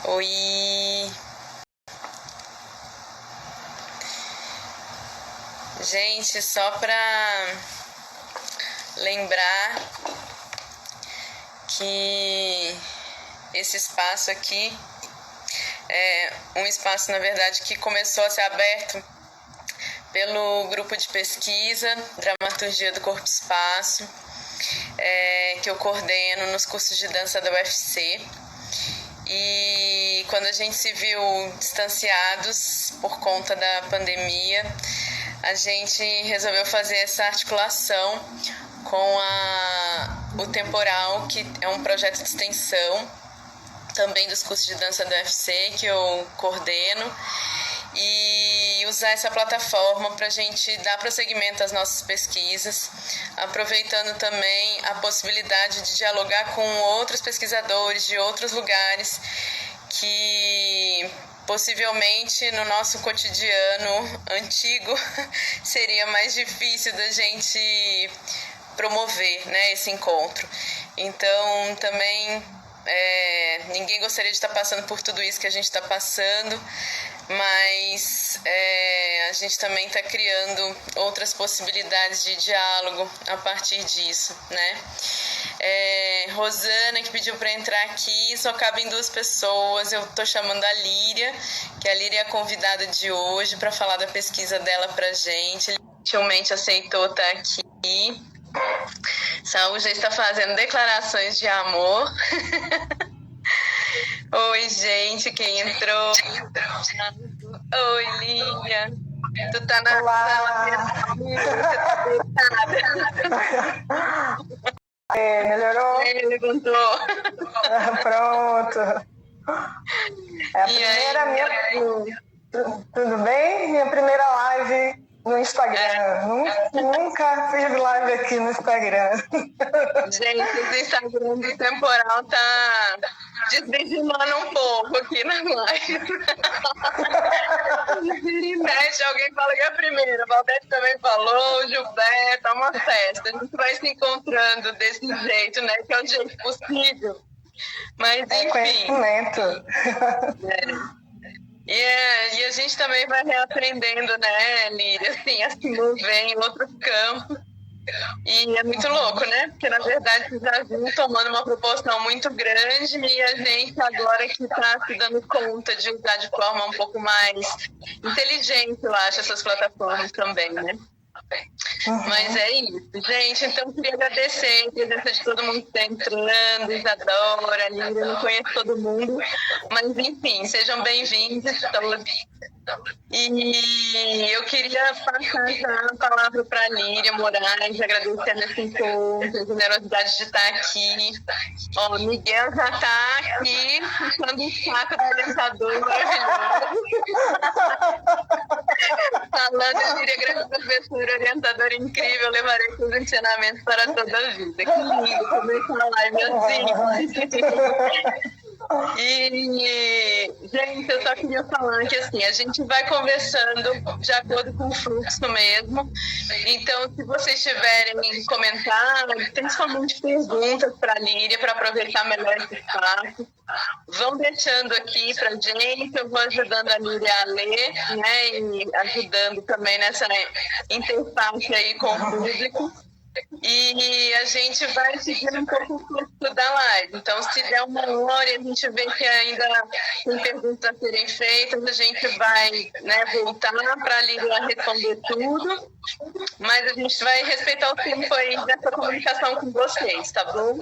Oi! Gente, só para lembrar que esse espaço aqui é um espaço, na verdade, que começou a ser aberto pelo grupo de pesquisa Dramaturgia do Corpo Espaço, que eu coordeno nos cursos de dança da UFC. E quando a gente se viu distanciados por conta da pandemia, a gente resolveu fazer essa articulação com o Temporal, que é um projeto de extensão também dos cursos de dança da UFC, que eu coordeno, e usar essa plataforma para a gente dar prosseguimento às nossas pesquisas, aproveitando também a possibilidade de dialogar com outros pesquisadores de outros lugares que possivelmente no nosso cotidiano antigo seria mais difícil da gente promover, né, esse encontro. Então também ninguém gostaria de estar passando por tudo isso que a gente está passando, mas a gente também está criando outras possibilidades de diálogo a partir disso, né? Rosana, que pediu para entrar aqui, só cabem 2 pessoas. Eu estou chamando a Líria, que a Líria é a convidada de hoje para falar da pesquisa dela para a gente. Ele gentilmente aceitou estar aqui. Saúl já está fazendo declarações de amor. Oi, gente, quem entrou? Oi, Lília. Tu tá na sala, melhorou? Levantou. Pronto. É a primeira Tudo bem? Minha primeira live no Instagram. Nunca fiz live aqui no Instagram. Gente, o Instagram do Temporal tá desvirginando um pouco aqui na live. E mexe, alguém fala que é a primeira. A Valdete também falou, o Gilberto, é uma festa. A gente vai se encontrando desse jeito, né? Que é o jeito possível. Mas, enfim. Conhecimento. E a gente também vai reaprendendo, né, Líria? Assim, a se mover em outros campos. E é muito louco, né? Porque, na verdade, já vinha tomando uma proporção muito grande e a gente agora que está se dando conta de usar de forma um pouco mais inteligente, eu acho, essas plataformas também, né? Mas é isso, gente. Então, queria agradecer a presença de todo mundo que está entrando, Isadora, Líria, eu não conheço todo mundo, mas enfim, sejam bem-vindos todos. E eu queria passar já a palavra para a Líria Moraes, agradecendo esse encontro, a generosidade de estar aqui. Ó, o Miguel já está aqui puxando o saco do orientador maravilhoso. Falando, Líria, grande professora, orientadora incrível, levarei seus ensinamentos para toda a vida. Que lindo começar a live assim. E, gente, eu só queria falar que assim, a gente vai conversando de acordo com o fluxo mesmo. Então, se vocês tiverem comentários, principalmente perguntas para a Líria, para aproveitar melhor esse espaço, vão deixando aqui para a gente. Eu vou ajudando a Líria a ler, né, e ajudando também nessa interface aí com o público. E a gente vai seguindo um pouco o fluxo da live. Então, se der uma hora e a gente vê que ainda tem perguntas a serem feitas, a gente vai, né, voltar para a Líria responder tudo. Mas a gente vai respeitar o tempo aí dessa comunicação com vocês, tá bom?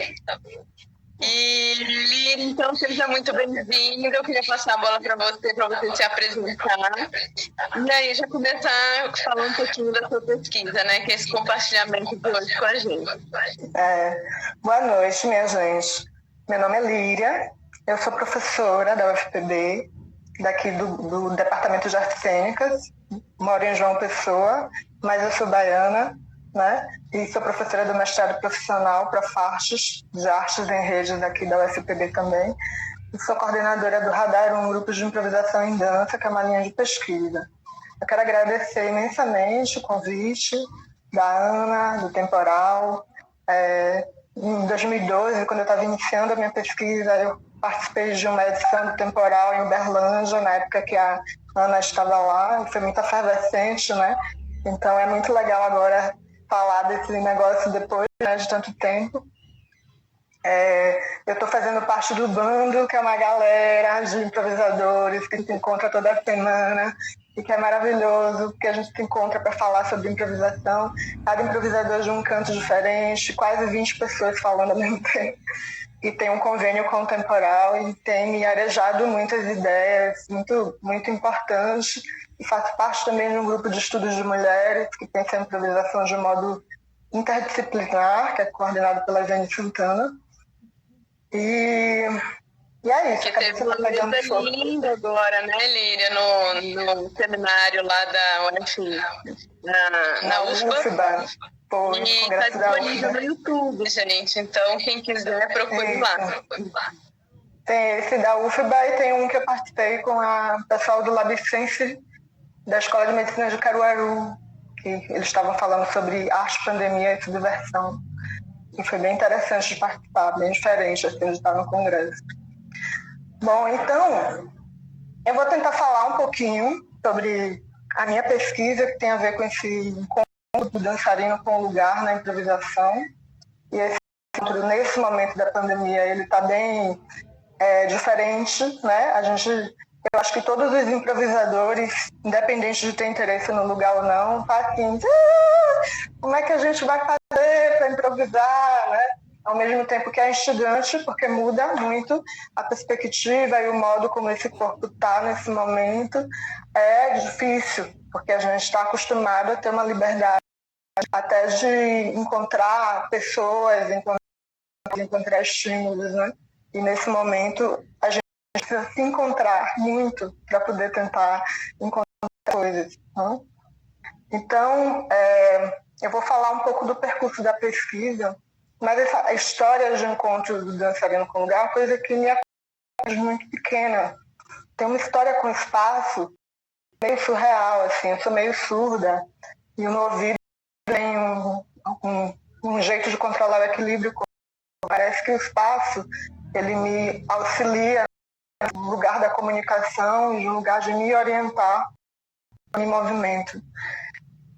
E, Líria, então, seja muito bem-vinda. Eu queria passar a bola para você se apresentar. E aí, já começar falando um pouquinho da sua pesquisa, né? Que é esse compartilhamento de hoje com a gente. Boa noite, minha gente. Meu nome é Líria, eu sou professora da UFPB, daqui do Departamento de Artes Cênicas, moro em João Pessoa, mas eu sou baiana, né? E sou professora do mestrado profissional para faixas de artes em rede daqui da UFPB também. E sou coordenadora do Radar, um grupo de improvisação em dança, que é uma linha de pesquisa. Eu quero agradecer imensamente o convite da Ana, do Temporal. Em 2012, quando eu estava iniciando a minha pesquisa, eu participei de uma edição do Temporal em Uberlândia, na época que a Ana estava lá, foi muito efervescente, né? Então é muito legal agora falar desse negócio depois, né, de tanto tempo. Eu estou fazendo parte do Bando, que é uma galera de improvisadores que se encontra toda semana e que é maravilhoso, porque a gente se encontra para falar sobre improvisação, cada improvisador de um canto diferente, quase 20 pessoas falando ao mesmo tempo. E tem um convênio com o Temporal e tem me arejado muitas ideias, muito, muito importante. E faço parte também de um grupo de estudos de mulheres que pensa a improvisação de modo interdisciplinar, que é coordenado pela Jane Santana. E é isso. Que teve uma coisa linda agora, né, Líria, no seminário lá da UFBA, na UFBA. E está disponível no YouTube, gente. Então, quem quiser, procure lá. Tem esse da UFBA e tem um que eu participei com o pessoal do Labicense, da Escola de Medicina de Caruaru, que eles estavam falando sobre arte, pandemia e subversão. E foi bem interessante de participar, bem diferente, assim, de estar no congresso. Bom, então, eu vou tentar falar um pouquinho sobre a minha pesquisa, que tem a ver com esse encontro do dançarino com o lugar na improvisação. E esse encontro, nesse momento da pandemia, ele está bem diferente, né? Eu acho que todos os improvisadores, independente de ter interesse no lugar ou não, tá assim, como é que a gente vai fazer para improvisar, né? Ao mesmo tempo que é instigante, porque muda muito a perspectiva e o modo como esse corpo está nesse momento. É difícil, porque a gente está acostumado a ter uma liberdade até de encontrar pessoas, encontrar estímulos, né? E nesse momento a gente precisa se encontrar muito para poder tentar encontrar coisas, né? Então, eu vou falar um pouco do percurso da pesquisa, mas essa história de encontro do dançarino com o lugar é uma coisa que me acontece muito pequena. Tem uma história com espaço meio surreal, assim. Eu sou meio surda e o meu ouvido tem um jeito de controlar o equilíbrio. Parece que o espaço ele me auxilia no lugar da comunicação e no lugar de me orientar em movimento.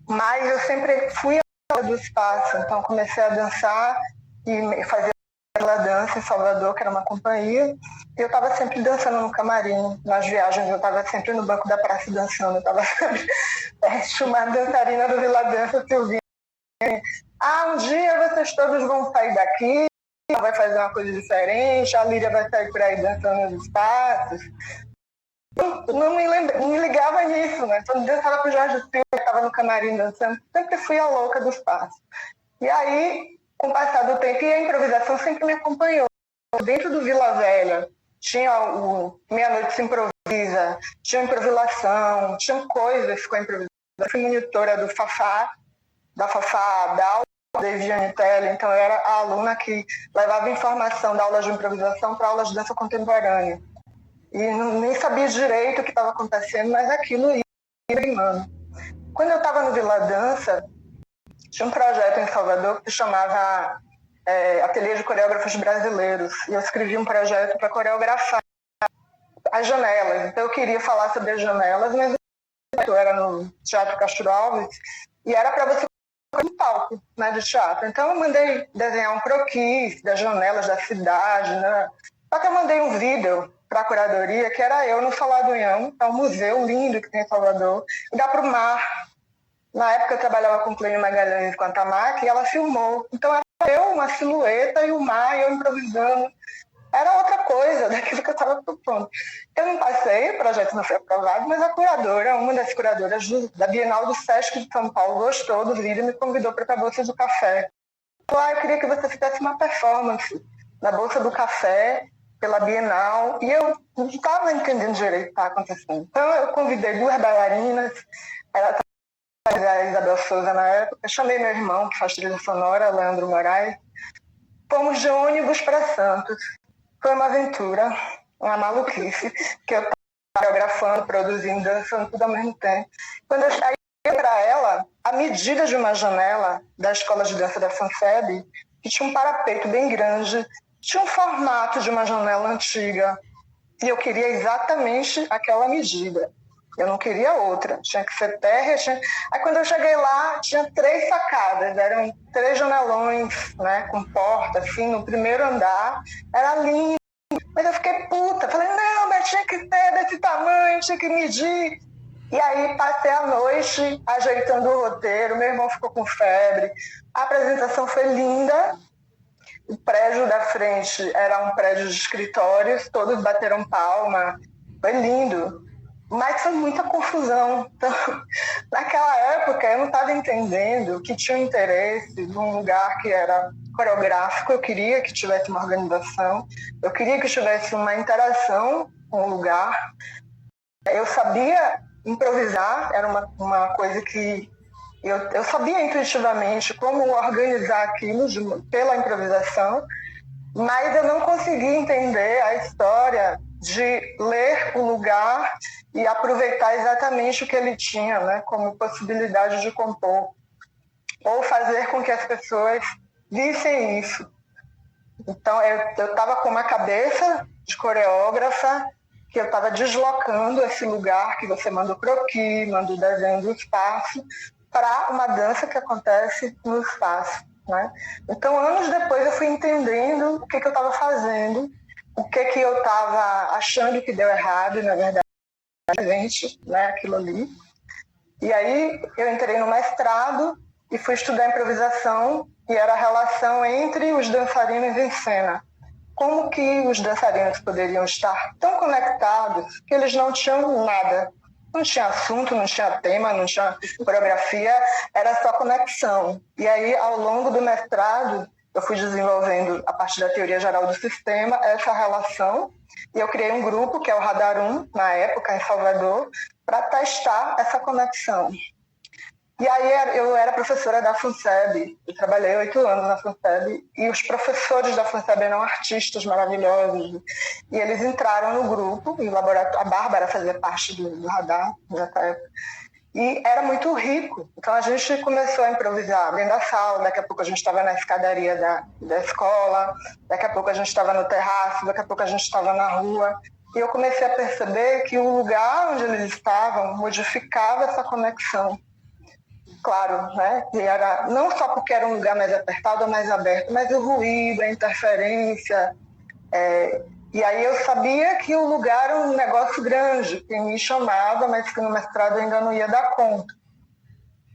Mas eu sempre fui a do espaço, então comecei a dançar e fazer a dança em Salvador, que era uma companhia, e eu estava sempre dançando no camarim, nas viagens eu estava sempre no banco da praça dançando, eu estava sempre chamando dançarina do Vila Dança, Silvinha. Um dia vocês todos vão sair daqui, vai fazer uma coisa diferente, a Líria vai sair por aí dançando nos espaços. Não me ligava nisso, né? Quando dançava pro Jorge Silva, estava no camarim dançando, sempre fui a louca do espaço. E aí, com o passar do tempo, e a improvisação sempre me acompanhou. Dentro do Vila Velha, tinha o Meia-Noite Se Improvisa, tinha improvisação, tinha coisas com a improvisação. Eu fui monitora do Fafá, da aula da Eviane Teller, então eu era a aluna que levava informação da aula de improvisação para aulas de dança contemporânea. E nem sabia direito o que estava acontecendo, mas aquilo ia rimando. Quando eu estava no Vila Dança, tinha um projeto em Salvador que se chamava Ateliê de Coreógrafos Brasileiros, e eu escrevi um projeto para coreografar as janelas. Então eu queria falar sobre as janelas, mas eu era no Teatro Castro Alves, e era para você colocar um palco, né, de teatro. Então eu mandei desenhar um croquis das janelas da cidade, né? Só que eu mandei um vídeo para a curadoria, que era eu no Saladunhão, é um museu lindo que tem em Salvador, e dá para o mar. Na época eu trabalhava com Clênia Magalhães com a Tamaki, e ela filmou. Então era eu, uma silhueta, e o mar, e eu improvisando. Era outra coisa daquilo que eu estava propondo. Eu não passei, o projeto não foi aprovado, mas a curadora, uma das curadoras da Bienal do Sesc de São Paulo, gostou do vídeo e me convidou para ir para a Bolsa do Café. Eu queria que você fizesse uma performance na Bolsa do Café, pela Bienal, e eu não estava entendendo direito o que estava acontecendo. Então eu convidei 2 bailarinas, ela estava a Isabel Souza na época, chamei meu irmão, que faz trilha sonora, Leandro Moraes, fomos de ônibus para Santos. Foi uma aventura, uma maluquice, que eu estava coreografando, produzindo, dançando tudo ao mesmo tempo. Quando eu saí para ela, a medida de uma janela da Escola de Dança da FANFEB, que tinha um parapeito bem grande, tinha um formato de uma janela antiga e eu queria exatamente aquela medida. Eu não queria outra, tinha que ser terra. Aí quando eu cheguei lá, tinha 3 sacadas, eram 3 janelões, né, com porta, assim, no primeiro andar, era lindo. Mas eu fiquei puta, falei, não, mas tinha que ter desse tamanho, tinha que medir. E aí passei a noite ajeitando o roteiro, meu irmão ficou com febre, a apresentação foi linda, o prédio da frente era um prédio de escritórios, todos bateram palma, foi lindo, mas foi muita confusão. Então, naquela época eu não estava entendendo que tinha um interesse num lugar que era coreográfico, eu queria que tivesse uma organização, eu queria que tivesse uma interação com o lugar. Eu sabia improvisar, era uma coisa que eu sabia intuitivamente como organizar aquilo pela improvisação, mas eu não conseguia entender a história de ler o lugar e aproveitar exatamente o que ele tinha, né, como possibilidade de compor, ou fazer com que as pessoas vissem isso. Então, eu estava com uma cabeça de coreógrafa, que eu estava deslocando esse lugar que você manda o croquis, manda o desenho do espaço, para uma dança que acontece no espaço, né? Então, anos depois, eu fui entendendo o que eu estava fazendo, o que eu estava achando que deu errado, e na verdade, né, aquilo ali. E aí, eu entrei no mestrado e fui estudar improvisação, que era a relação entre os dançarinos em cena. Como que os dançarinos poderiam estar tão conectados que eles não tinham nada? Não tinha assunto, não tinha tema, não tinha coreografia, era só conexão. E aí, ao longo do mestrado, eu fui desenvolvendo, a partir da teoria geral do sistema, essa relação. E eu criei um grupo, que é o Radar 1, na época, em Salvador, para testar essa conexão. E aí eu era professora da FUNSEB, eu trabalhei 8 anos na FUNSEB, e os professores da FUNSEB eram artistas maravilhosos, e eles entraram no grupo, e o laboratório, a Bárbara fazia parte do Radar nessa época, e era muito rico. Então a gente começou a improvisar dentro da sala, daqui a pouco a gente estava na escadaria da escola, daqui a pouco a gente estava no terraço, daqui a pouco a gente estava na rua, e eu comecei a perceber que o lugar onde eles estavam modificava essa conexão. Claro, né? E era, não só porque era um lugar mais apertado ou mais aberto, mas o ruído, a interferência. E aí eu sabia que o lugar era um negócio grande, que me chamava, mas que no mestrado eu ainda não ia dar conta.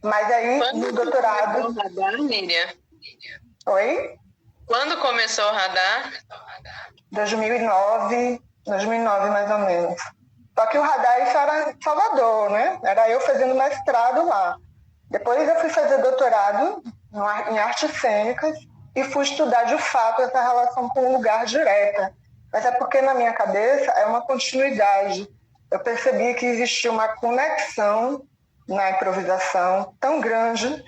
Mas aí, no doutorado... Quando começou o radar, Miriam? Oi? Quando começou o radar? 2009 mais ou menos. Só que o radar, isso era em Salvador, né? Era eu fazendo mestrado lá. Depois eu fui fazer doutorado em artes cênicas e fui estudar de fato essa relação com o lugar direta. Mas é porque na minha cabeça é uma continuidade. Eu percebi que existia uma conexão na improvisação tão grande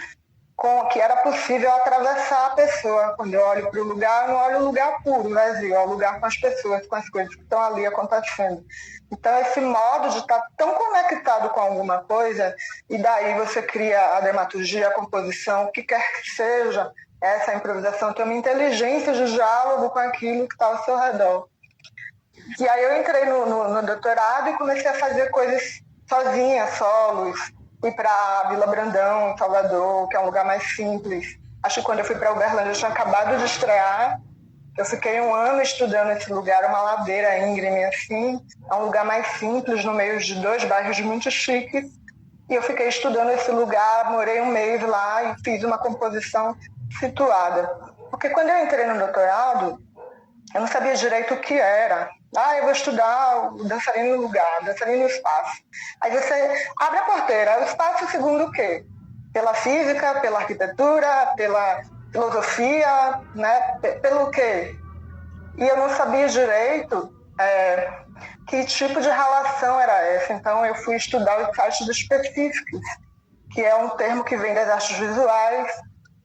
que era possível atravessar a pessoa. Quando eu olho para o lugar, eu não olho o lugar puro, vazio, é o lugar com as pessoas, com as coisas que estão ali acontecendo. Então, esse modo de estar tão conectado com alguma coisa, e daí você cria a dramaturgia, a composição, o que quer que seja, essa improvisação tem uma inteligência de diálogo com aquilo que está ao seu redor. E aí eu entrei no doutorado e comecei a fazer coisas sozinha, solos. Fui para Vila Brandão, em Salvador, que é um lugar mais simples. Acho que quando eu fui para Uberlândia, eu tinha acabado de estrear. Eu fiquei 1 ano estudando esse lugar, uma ladeira íngreme assim. É um lugar mais simples, no meio de 2 bairros muito chiques. E eu fiquei estudando esse lugar, morei 1 mês lá e fiz uma composição situada. Porque quando eu entrei no doutorado, eu não sabia direito o que era. Eu vou estudar o dançarino no lugar, dançarino no espaço. Aí você abre a porteira, o espaço segundo o quê? Pela física, pela arquitetura, pela filosofia, né? Pelo quê? E eu não sabia direito que tipo de relação era essa. Então eu fui estudar os sites específicos, que é um termo que vem das artes visuais,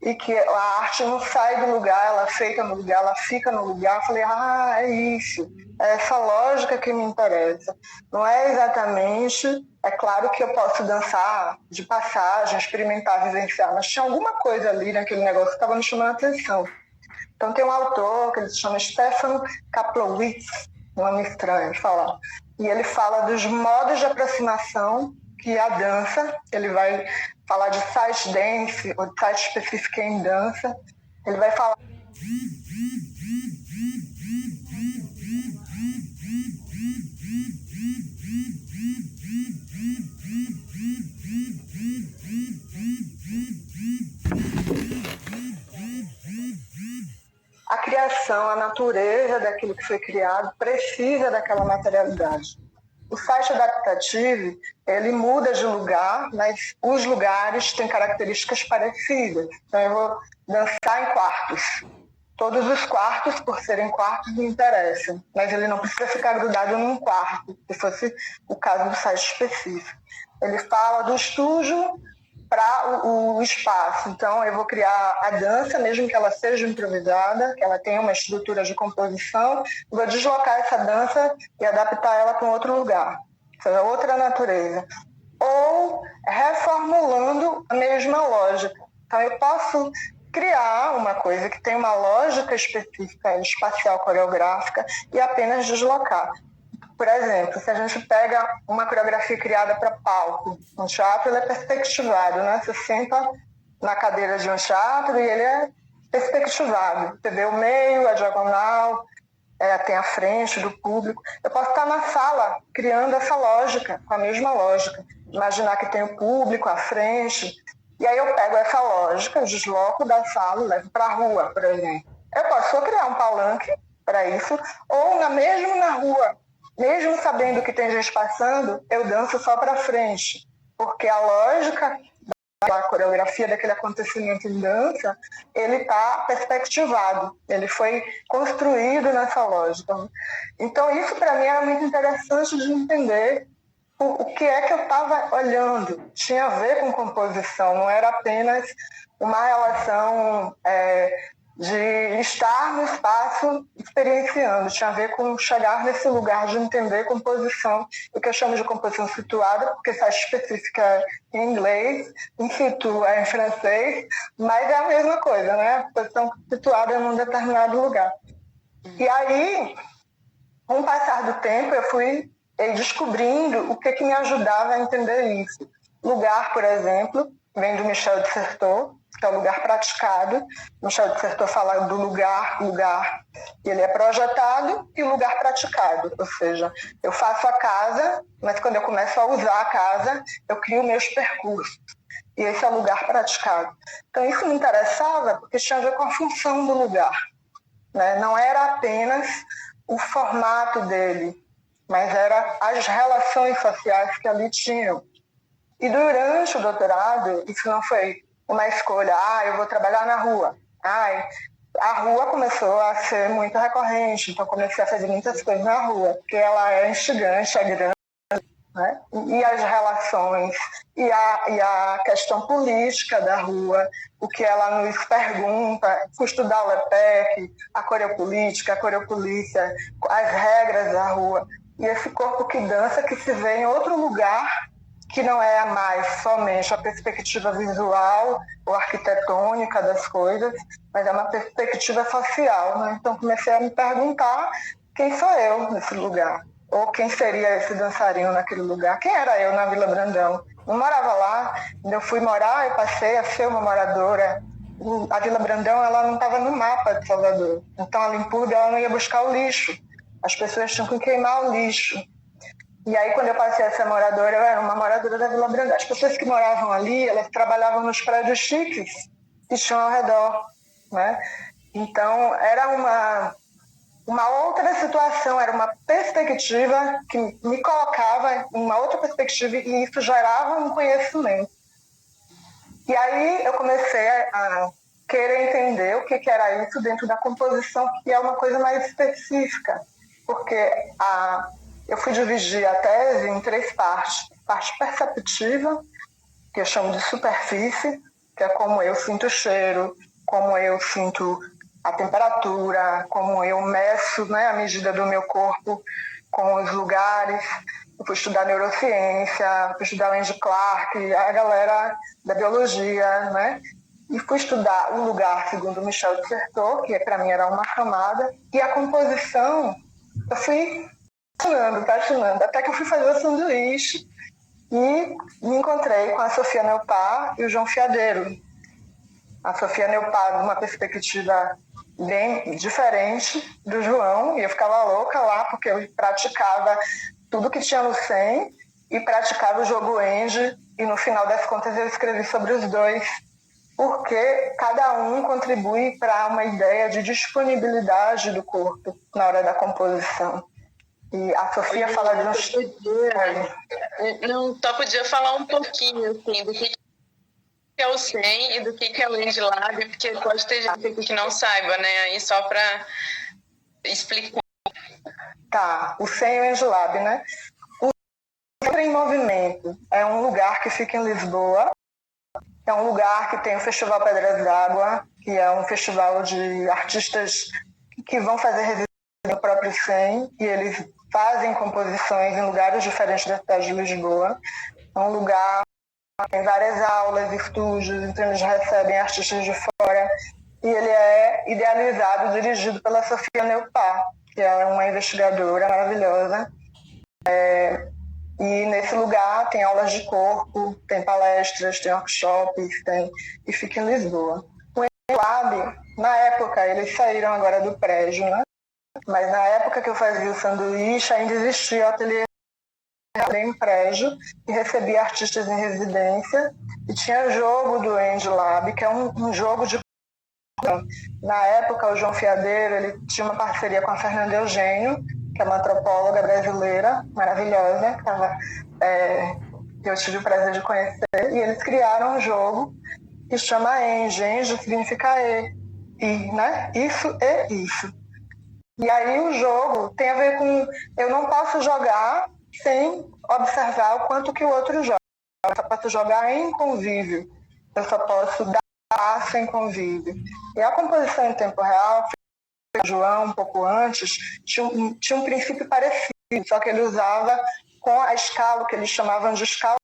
e que a arte não sai do lugar, ela é feita no lugar, ela fica no lugar. Eu falei, é isso, é essa lógica que me interessa. Não é exatamente, é claro que eu posso dançar de passagem, experimentar, vivenciar, mas tinha alguma coisa ali naquele negócio que estava me chamando a atenção. Então tem um autor que ele se chama Stefan Kaplowitz, nome estranho de falar, e ele fala dos modos de aproximação que a dança, ele vai falar de side dance, ou de site específico em dança, ele vai falar a criação, a natureza daquilo que foi criado precisa daquela materialidade. O site adaptativo, ele muda de lugar, mas os lugares têm características parecidas. Então, eu vou dançar em quartos. Todos os quartos, por serem quartos, me interessam, mas ele não precisa ficar grudado num quarto, se fosse o caso do site específico. Ele fala do estúdio para o espaço. Então, eu vou criar a dança, mesmo que ela seja improvisada, que ela tenha uma estrutura de composição, vou deslocar essa dança e adaptar ela para um outro lugar, ou seja, outra natureza. Ou reformulando a mesma lógica. Então, eu posso criar uma coisa que tem uma lógica específica, espacial, coreográfica, e apenas deslocar. Por exemplo, se a gente pega uma coreografia criada para palco, um teatro ele é perspectivado, né? Você senta na cadeira de um teatro e ele é perspectivado. Você vê o meio, a diagonal, tem a frente do público. Eu posso estar na sala criando essa lógica, com a mesma lógica. Imaginar que tem o público, a frente. E aí eu pego essa lógica, desloco da sala e levo para a rua, por exemplo. Eu posso criar um palanque para isso, ou mesmo na rua. Mesmo sabendo que tem gente passando, eu danço só para frente, porque a lógica da coreografia, daquele acontecimento em dança, ele está perspectivado, ele foi construído nessa lógica. Então, isso para mim era muito interessante de entender o que é que eu estava olhando. Tinha a ver com composição, não era apenas uma relação de estar no espaço experienciando, tinha a ver com chegar nesse lugar de entender composição, o que eu chamo de composição situada, porque essa específica em inglês, in situ é em francês, mas é a mesma coisa, né? A composição situada em um determinado lugar. E aí, com o passar do tempo, eu fui descobrindo o que me ajudava a entender isso. Lugar, por exemplo, vem do Michel de Certeau, que é o lugar praticado. Michel de Certeau fala do lugar, ele é projetado, e o lugar praticado, ou seja, eu faço a casa, mas quando eu começo a usar a casa, eu crio meus percursos, e esse é o lugar praticado. Então isso me interessava porque tinha a ver com a função do lugar, né? Não era apenas o formato dele, mas era as relações sociais que ali tinham. E durante o doutorado, isso não foi uma escolha, eu vou trabalhar na rua. A rua começou a ser muito recorrente, então comecei a fazer muitas coisas na rua, porque ela é instigante, é grande, né? E as relações, e a questão política da rua, o que ela nos pergunta, fui estudar o LEPEC, a coreopolítica, a coreopolícia, as regras da rua, e esse corpo que dança, que se vê em outro lugar, que não é mais somente a perspectiva visual ou arquitetônica das coisas, mas é uma perspectiva social, né? Então comecei a me perguntar quem sou eu nesse lugar, ou quem seria esse dançarino naquele lugar, quem era eu na Vila Brandão. Não morava lá, quando eu fui morar, eu passei a ser uma moradora. A Vila Brandão, ela não estava no mapa de Salvador, então a limpura, ela não ia buscar o lixo, as pessoas tinham que queimar o lixo. E aí, quando eu passei a ser moradora, eu era uma moradora da Vila Brandão. As pessoas que moravam ali, elas trabalhavam nos prédios chiques que tinham ao redor, né? Então, era uma outra situação, era uma perspectiva que me colocava em uma outra perspectiva e isso gerava um conhecimento. E aí, eu comecei a querer entender o que era isso dentro da composição, que é uma coisa mais específica, porque eu fui dividir a tese em 3 partes. Parte perceptiva, que eu chamo de superfície, que é como eu sinto o cheiro, como eu sinto a temperatura, como eu meço, né, a medida do meu corpo com os lugares. Eu fui estudar neurociência, fui estudar Andy Clark, a galera da biologia, né? e fui estudar o lugar segundo Michel de Certeau, que para mim era uma camada, e a composição, eu fui patinando, até que eu fui fazer o sanduíche e me encontrei com a Sofia Neupar e o João Fiadeiro. A Sofia Neupar, numa perspectiva bem diferente do João, e eu ficava louca lá, porque eu praticava tudo que tinha no SEM e praticava o jogo Enge, e no final das contas eu escrevi sobre os dois, porque cada um contribui para uma ideia de disponibilidade do corpo na hora da composição. E a Sofia fala de uns... Não, só podia falar um pouquinho assim, do que é o SEM e do que é o EndLab, porque pode ter gente aqui que não saiba, né? Aí só para explicar. Tá, o SEM e o EndLab, né? O Centro em Movimento é um lugar que fica em Lisboa, é um lugar que tem o Festival Pedras d'Água, que é um festival de artistas que vão fazer residência no próprio SEM, e eles fazem composições em lugares diferentes da cidade de Lisboa. É um lugar que tem várias aulas, estúdios, então eles recebem artistas de fora, e ele é idealizado, dirigido pela Sofia Neupar, que é uma investigadora maravilhosa. E nesse lugar tem aulas de corpo, tem palestras, tem workshops, e fica em Lisboa. O EndLab, na época, eles saíram agora do prédio, né? Mas na época que eu fazia o sanduíche, ainda existia o ateliê em prédio, e recebia artistas em residência, e tinha jogo do EndLab, que é um jogo de... Na época, o João Fiadeiro, ele tinha uma parceria com a Fernanda Eugênio, que é uma antropóloga brasileira maravilhosa, que eu tive o prazer de conhecer, e eles criaram um jogo que chama Enge. Enge significa né? Isso é isso. E aí o jogo tem a ver com... Eu não posso jogar sem observar o quanto que o outro joga. Eu só posso jogar em convívio. Eu só posso dar sem convívio. E a composição em tempo real, o João, um pouco antes, tinha um princípio parecido, só que ele usava com a escala, que eles chamavam de escala,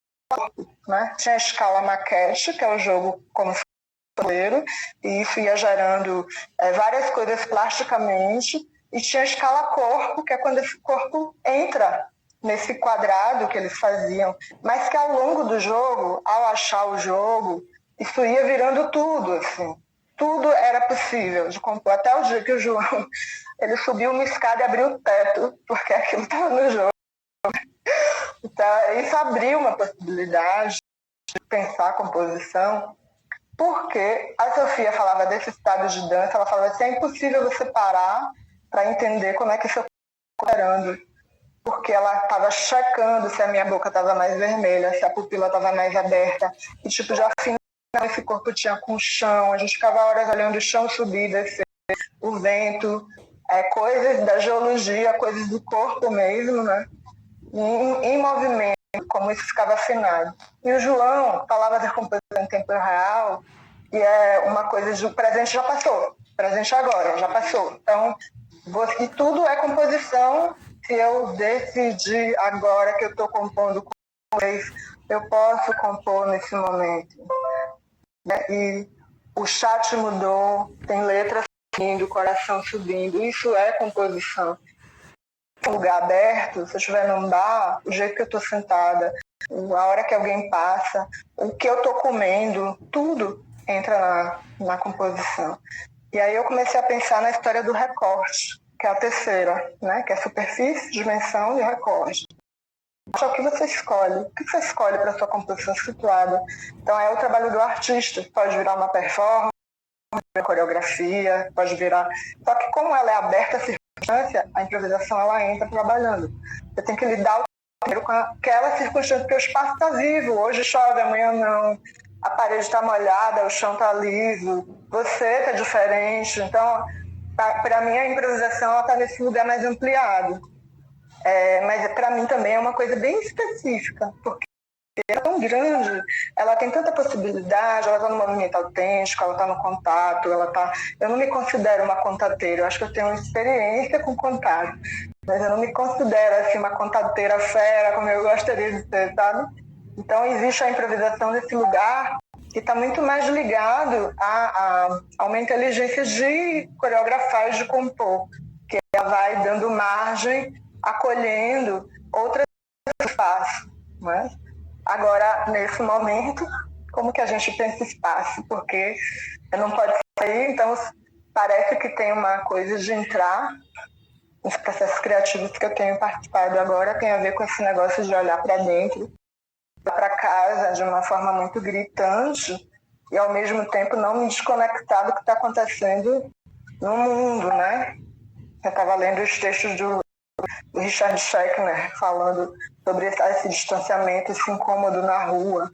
né? Tinha a escala maquete, que é o jogo como tabuleiro, e isso ia gerando várias coisas plasticamente, e tinha a escala corpo, que é quando esse corpo entra nesse quadrado que eles faziam, mas que ao longo do jogo, ao achar o jogo, isso ia virando tudo, assim. Tudo era possível de compor, até o dia que o João ele subiu uma escada e abriu o teto, porque aquilo estava no jogo. Então, isso abriu uma possibilidade de pensar a composição, porque a Sofia falava desse estado de dança, ela falava assim, é impossível você parar para entender como é que isso está operando, porque ela estava checando se a minha boca estava mais vermelha, se a pupila estava mais aberta, que tipo de afinação esse corpo tinha com o chão, a gente ficava horas olhando o chão subir, descer, o vento, coisas da geologia, coisas do corpo mesmo, né? Em movimento, como isso ficava afinado. E o João falava da composição em tempo real, e é uma coisa de o presente já passou, presente agora, já passou. Então, e tudo é composição. Se eu decidir agora que eu estou compondo com vocês, eu posso compor nesse momento. E o chat mudou, tem letras subindo, coração subindo, isso é composição. Um lugar aberto, se eu estiver num bar, o jeito que eu estou sentada, a hora que alguém passa, o que eu estou comendo, tudo entra na composição. E aí eu comecei a pensar na história do recorte, que é a terceira, né? Que é superfície, dimensão e recorte. Só que você escolhe. O que você escolhe para a sua composição situada? Então, é o trabalho do artista. Pode virar uma performance, uma coreografia, pode virar... Só que como ela é aberta à circunstância, a improvisação ela entra trabalhando. Você tem que lidar com aquela circunstância, porque o espaço está vivo. Hoje chove, amanhã não. A parede está molhada, o chão está liso. Você está diferente. Então, para mim, a improvisação está nesse lugar mais ampliado. Mas para mim também é uma coisa bem específica, porque ela é tão grande, ela tem tanta possibilidade, ela está no movimento autêntico, ela está no contato, eu não me considero uma contateira, eu acho que eu tenho uma experiência com contato, mas eu não me considero assim, uma contateira fera, como eu gostaria de ser, sabe? Então existe a improvisação nesse lugar que está muito mais ligado a uma inteligência de coreografar e de compor, que ela vai dando margem, acolhendo outros espaços. Né? Agora, nesse momento, como que a gente pensa espaço? Porque não pode sair, então parece que tem uma coisa de entrar. Os processos criativos que eu tenho participado agora tem a ver com esse negócio de olhar para dentro, para casa de uma forma muito gritante e ao mesmo tempo não me desconectar do que está acontecendo no mundo, né? Eu estava lendo os textos do Richard Schechner falando sobre esse distanciamento, esse incômodo na rua.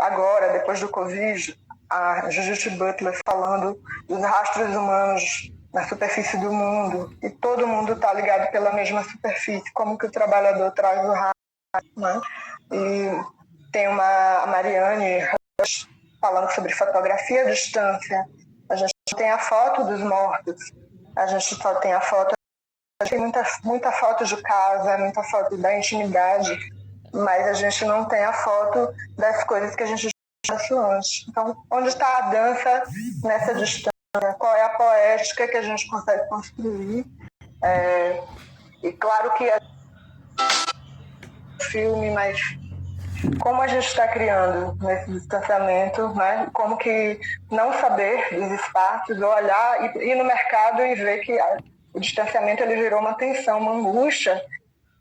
Agora, depois do Covid, a Judith Butler falando dos rastros humanos na superfície do mundo, e todo mundo está ligado pela mesma superfície, como que o trabalhador traz o rastro, né? E tem a Marianne falando sobre fotografia à distância. A gente tem a foto dos mortos, a gente só tem a foto, tem muita foto de casa, muita foto da intimidade, mas a gente não tem a foto das coisas que a gente viu antes. Então, onde está a dança nessa distância? Qual é a poética que a gente consegue construir? E claro que é filme, mas como a gente está criando nesse distanciamento, né? Como que não saber dos espaços, ou olhar e ir no mercado e ver que o distanciamento ele virou uma tensão, uma angústia,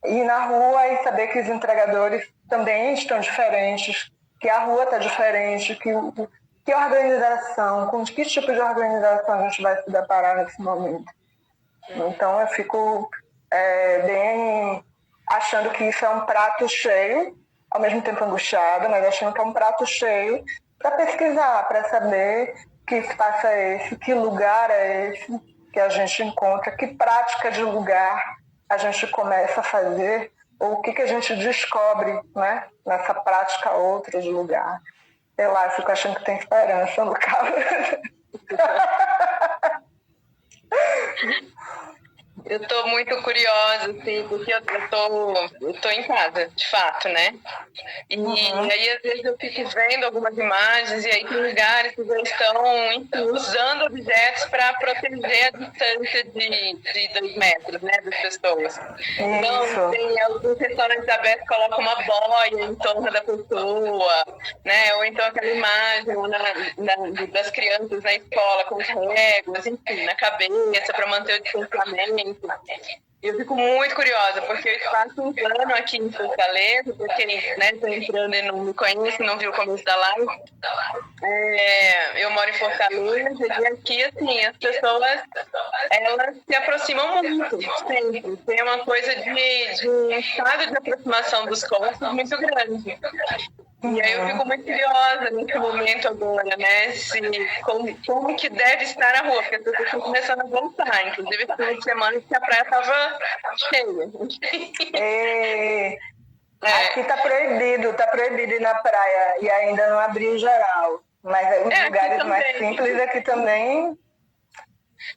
e ir na rua e saber que os entregadores também estão diferentes, que a rua está diferente, que organização, com que tipo de organização a gente vai se deparar nesse momento. Então eu fico bem achando que isso é um prato cheio, ao mesmo tempo angustiada, mas achando que é um prato cheio para pesquisar, para saber que espaço é esse, que lugar é esse que a gente encontra, que prática de lugar a gente começa a fazer, ou o que a gente descobre, né, nessa prática outra de lugar. Sei lá, fico achando que tem esperança no caso. Eu tô muito curiosa, assim, porque eu tô em casa, de fato, né? E aí, às vezes, eu fico vendo algumas imagens e aí tem lugares que já estão, enfim, usando objetos para proteger a distância de 2 metros, né, das pessoas. Então, tem alguns restaurantes abertos que colocam uma boia em torno da pessoa, né? Ou então aquela imagem das crianças na escola com os réguas, enfim, na cabeça para manter o distanciamento. Eu fico muito curiosa, porque eu faço um plano aqui em Fortaleza, porque, né, tô entrando e não me conhece, não viu o começo da live. Eu moro em Fortaleza e aqui, assim, as pessoas, elas se aproximam muito, sempre. Tem uma coisa de um estado de aproximação dos corpos muito grande. E aí eu fico muito curiosa nesse momento agora, né? Como que deve estar a rua, porque as pessoas estão começando a voltar. Inclusive, esse final de semana que a praia estava cheia. Aqui tá proibido ir na praia e ainda não abriu geral. Mas os lugares mais simples aqui também.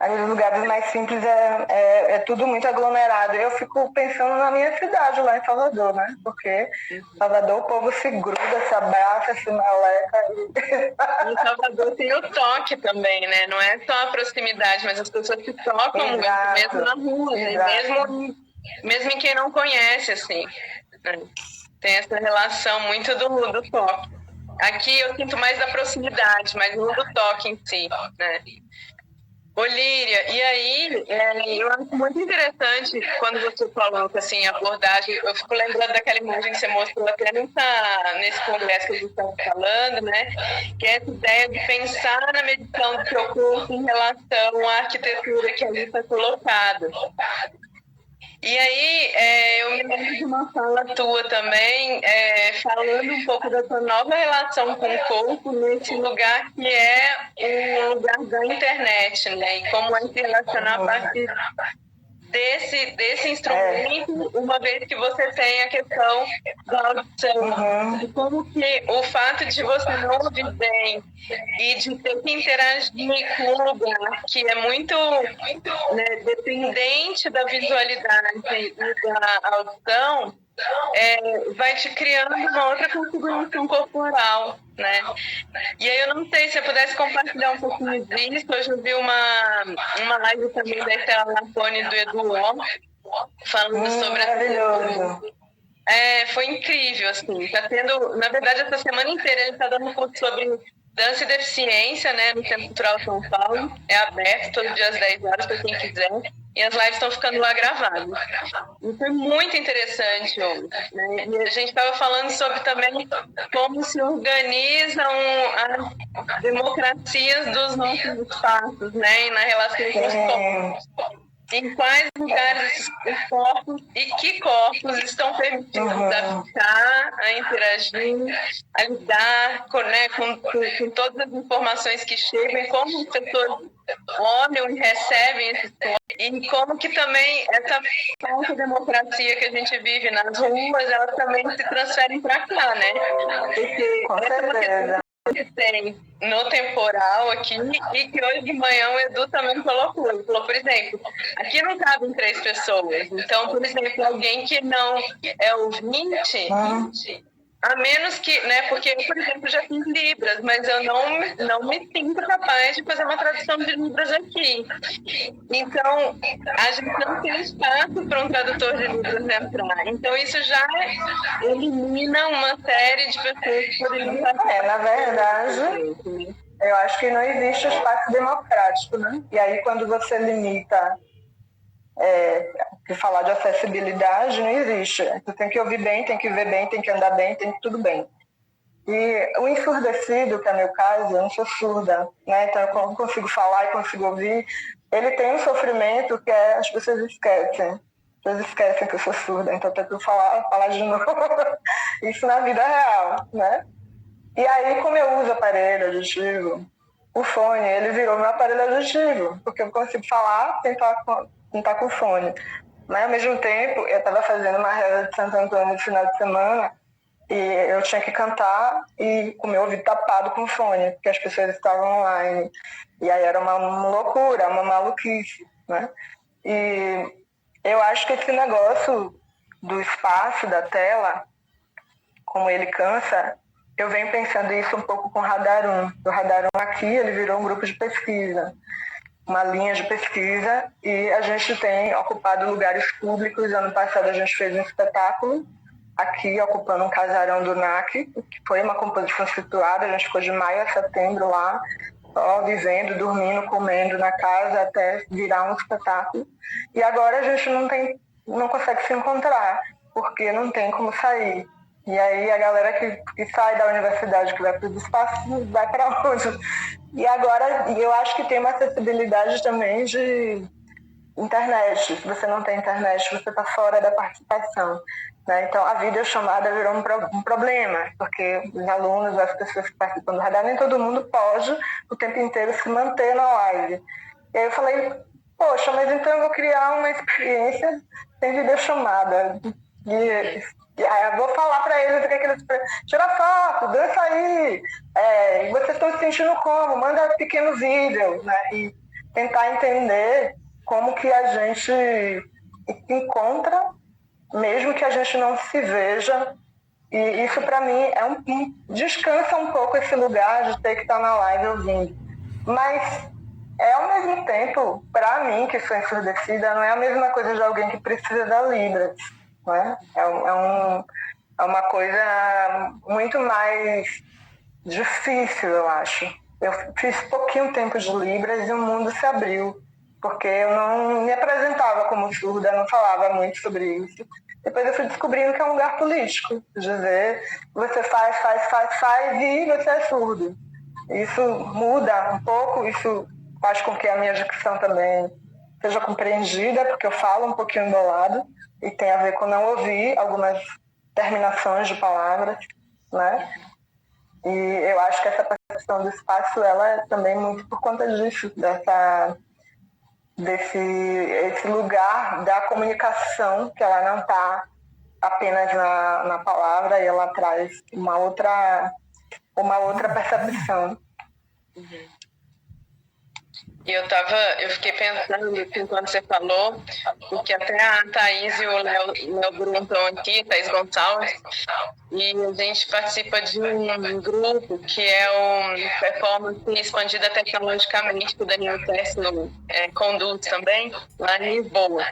Os lugares mais simples é tudo muito aglomerado. Eu fico pensando na minha cidade, lá em Salvador, né? Porque em Salvador o povo se gruda, se abraça, se meleca. Em Salvador tem o toque também, né? Não é só a proximidade, mas as pessoas se tocam muito, mesmo na rua, né? Mesmo em quem não conhece, assim. Né? Tem essa relação muito do toque. Aqui eu sinto mais da proximidade, mas não do toque em si, né? Líria, e aí eu acho muito interessante quando você falou que assim, a abordagem, eu fico lembrando daquela imagem que você mostrou até nesse congresso que a gente estava falando, né? Que é essa ideia de pensar na medição do seu corpo em relação à arquitetura que ali está colocada. E aí, eu me lembro de uma fala tua também, falando um pouco da tua nova relação com o corpo nesse lugar que é um lugar da internet, né? E como é se relacionar a partir desse instrumento, uma vez que você tem a questão da audição. E como que o fato de você não ouvir bem e de ter que interagir com um lugar que é muito, né, dependente da visualidade e da audição, vai te criando uma outra configuração corporal, né? E aí eu não sei se eu pudesse compartilhar um pouquinho disso. Hoje eu vi uma live também da Estela Marconi e do Edu Ó, falando sobre maravilhoso. Foi incrível, assim. Tá tendo, na verdade, essa semana inteira ele está dando um curso sobre dança e deficiência, né, no Centro Cultural São Paulo. É aberto todos os dias às 10 horas para quem quiser. E as lives estão ficando lá gravadas. E foi muito interessante hoje, né? E a gente estava falando sobre também como se organizam as democracias dos nossos espaços, né? E na relação com os corpos. Em quais lugares esses corpos e que corpos estão permitidos habitar, a interagir, a lidar com todas as informações que chegam e como as pessoas olham e recebem esses corpos. E como que também essa falsa democracia que a gente vive nas ruas, elas também se transferem para cá, né? Porque essa é uma questão que tem no temporal aqui e que hoje de manhã o Edu também colocou. Ele falou, por exemplo, aqui não cabem 3 pessoas. Então, por exemplo, alguém que não é ouvinte, a menos que, né, porque eu, por exemplo, já fiz Libras, mas eu não me sinto capaz de fazer uma tradução de Libras aqui. Então, a gente não tem espaço para um tradutor de Libras entrar. Então, isso já elimina uma série de pessoas que poderiam estar... Na verdade, eu acho que não existe espaço democrático, né? E aí, quando você limita falar de acessibilidade, não existe. Você tem que ouvir bem, tem que ver bem, tem que andar bem, tem que tudo bem. E o ensurdecido, que é meu caso, eu não sou surda, né? Então eu consigo falar e consigo ouvir. Ele tem um sofrimento que as pessoas esquecem. As pessoas esquecem que eu sou surda, então eu tento falar de novo. Isso na vida real, né? E aí, como eu uso aparelho auditivo, o fone, ele virou meu aparelho auditivo, porque eu consigo falar sem estar com fone. Mas, ao mesmo tempo, eu estava fazendo uma reza de Santo Antônio no final de semana e eu tinha que cantar e com o meu ouvido tapado com fone, porque as pessoas estavam online. E aí era uma loucura, uma maluquice, né? E eu acho que esse negócio do espaço, da tela, como ele cansa, eu venho pensando isso um pouco com o Radar 1. O Radar 1 aqui, ele virou um grupo de pesquisa, uma linha de pesquisa, e a gente tem ocupado lugares públicos. Ano passado a gente fez um espetáculo aqui, ocupando um casarão do NAC, que foi uma composição situada. A gente ficou de maio a setembro lá, só vivendo, dormindo, comendo na casa até virar um espetáculo. E agora a gente não consegue se encontrar, porque não tem como sair. E aí a galera que sai da universidade, que vai para os espaços, vai para onde? E agora eu acho que tem uma acessibilidade também de internet. Se você não tem internet, você está fora da participação, né? Então a videochamada virou um problema, porque os alunos, as pessoas que participam do Radar, nem todo mundo pode o tempo inteiro se manter na live. E aí eu falei, poxa, mas então eu vou criar uma experiência sem videochamada. E aí eu vou falar para eles o que eles... Tira foto, dança aí. Vocês estão se sentindo como? Manda pequeno vídeo, né? E tentar entender como que a gente encontra, mesmo que a gente não se veja. E isso para mim descansa um pouco esse lugar de ter que estar na live ouvindo. Mas ao mesmo tempo, para mim, que sou ensurdecida, não é a mesma coisa de alguém que precisa da Libras, né? É uma coisa muito mais difícil, eu acho. Eu fiz pouquinho tempo de Libras e o mundo se abriu, porque eu não me apresentava como surda, não falava muito sobre isso. Depois eu fui descobrindo que é um lugar político, dizer, você faz e você é surdo. Isso muda um pouco, isso faz com que a minha dicção também seja compreendida, porque eu falo um pouquinho embolado e tem a ver com não ouvir algumas terminações de palavras, né? E eu acho que essa percepção do espaço, ela é também muito por conta disso, esse lugar da comunicação, que ela não está apenas na palavra, e ela traz uma outra percepção. Eu fiquei pensando, enquanto você falou, porque até a Thaís e o Léo Brum estão aqui, Thaís Gonçalves, e a gente participa de um grupo que é o Performance Expandida Tecnologicamente, que o Daniel Tessno conduz também, lá em Lisboa.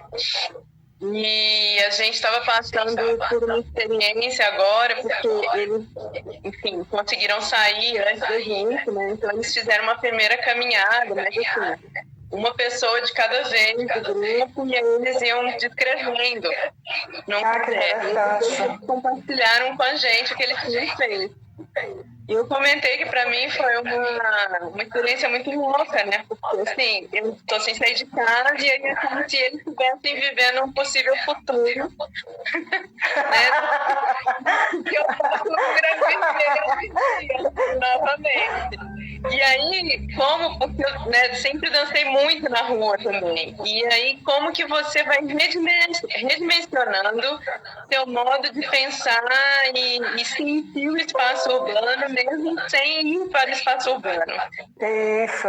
E a gente estava passando por uma experiência agora, porque eles, enfim, conseguiram sair antes da gente, né? Então eles fizeram uma primeira caminhada, mas assim, uma pessoa de cada vez do grupo, e aí eles iam descrevendo. Não eles compartilharam com a gente o que eles tinham feito. E eu comentei que para mim foi uma experiência muito louca, né? Porque assim, eu estou sem sair de casa e aí é como se eles estivessem vivendo um possível futuro. Né? Que eu faço gravidez novamente. E aí, porque eu sempre dancei muito na rua também. E aí, como que você vai redimensionando seu modo de pensar e sentir o espaço urbano, mesmo sem ir para o espaço urbano. Isso.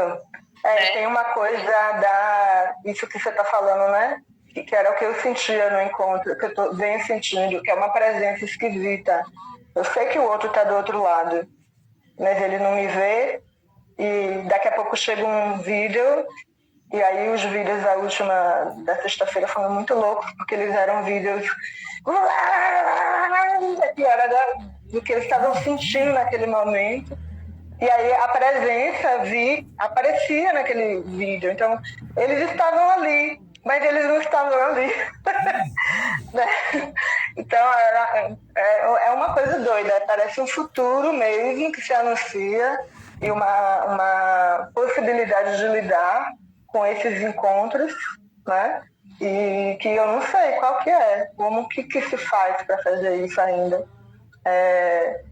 Tem uma coisa isso que você está falando, né? Que era o que eu sentia no encontro, que eu venho sentindo, que é uma presença esquisita. Eu sei que o outro está do outro lado, mas ele não me vê, e daqui a pouco chega um vídeo, e aí os vídeos da sexta-feira foram muito loucos, porque eles eram vídeos que era do que eles estavam sentindo naquele momento. E aí a presença aparecia naquele vídeo. Então, eles estavam ali, mas eles não estavam ali. Então, é uma coisa doida. Parece um futuro mesmo que se anuncia e uma possibilidade de lidar com esses encontros, né? E que eu não sei qual que é, como que se faz para fazer isso ainda. É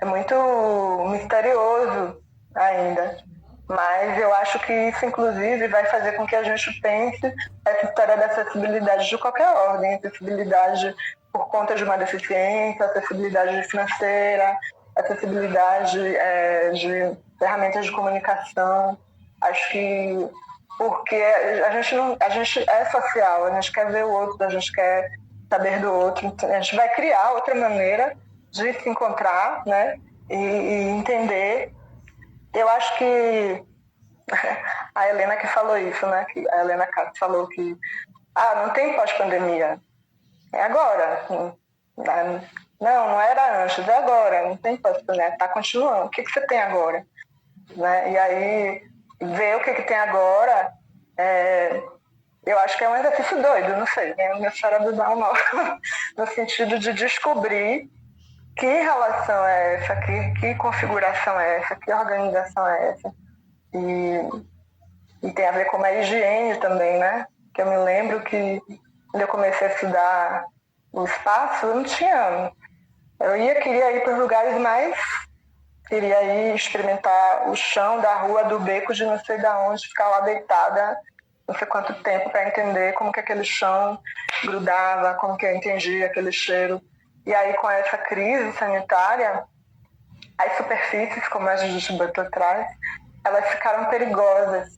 muito misterioso ainda, mas eu acho que isso, inclusive, vai fazer com que a gente pense essa história da acessibilidade de qualquer ordem, acessibilidade por conta de uma deficiência, acessibilidade financeira, acessibilidade de ferramentas de comunicação. Acho que porque a gente é social, a gente quer ver o outro, a gente quer saber do outro, a gente vai criar outra maneira de se encontrar, né, e entender. Eu acho que a Helena que falou isso, né, que a Helena Castro falou que não tem pós-pandemia, é agora. Não era antes, é agora, não tem pós-pandemia, tá continuando. O que você tem agora? Né? E aí, ver o que tem agora, eu acho que é um exercício doido, não sei, né? Minha cérebro dá um nó, no sentido de descobrir que relação é essa, que configuração é essa, que organização é essa. E tem a ver com a higiene também, né? Que eu me lembro que quando eu comecei a estudar o espaço, eu não tinha. Queria ir para os lugares mais. Queria ir experimentar o chão da rua, do beco, de não sei de onde, ficar lá deitada não sei quanto tempo para entender como que aquele chão grudava, como que eu entendia aquele cheiro. E aí, com essa crise sanitária, as superfícies, como a gente botou atrás, elas ficaram perigosas.